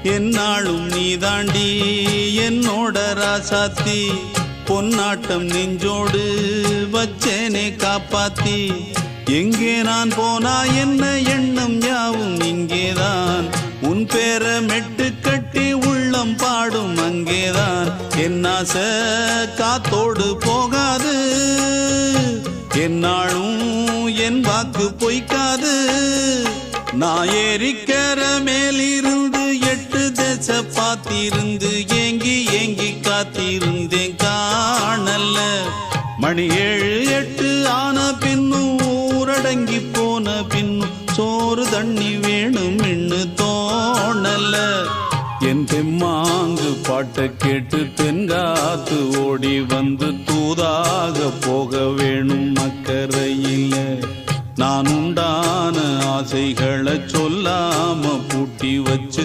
என்னாலும் நீதாண்டி என்னோட ராசாத்தி பொன்னாட்டம் நெஞ்சோடு வச்சேனே காப்பாத்தி எங்கே நான் போனா என்ன எண்ணம் யாவும் இங்கேதான் உன் பேர மெட்டு கட்டி உள்ளம் பாடும் அங்கேதான் என் ஆசை காத்தோடு போகாது என்னாலும் என் வாக்கு பொய்க்காது நான் ஏறிக்கிற மேலிருந்து 8 தேச பார்த்திருந்து ஏங்கி ஏங்கி காத்திருந்தேன் காணல்ல மணி 7 8 ஆன பின்னும் ஊரடங்கி போன பின்னும் சோறு தண்ணி வேணும் இன்னு தோணல என் தெம்மாங்கு பாட்டை கேட்டு தென்காத்து ஓடி வந்து தூதாக போக வேணும் அக்கறையில நான் உண்டான ஆசைகளை சொல்லாம பூட்டி வச்சு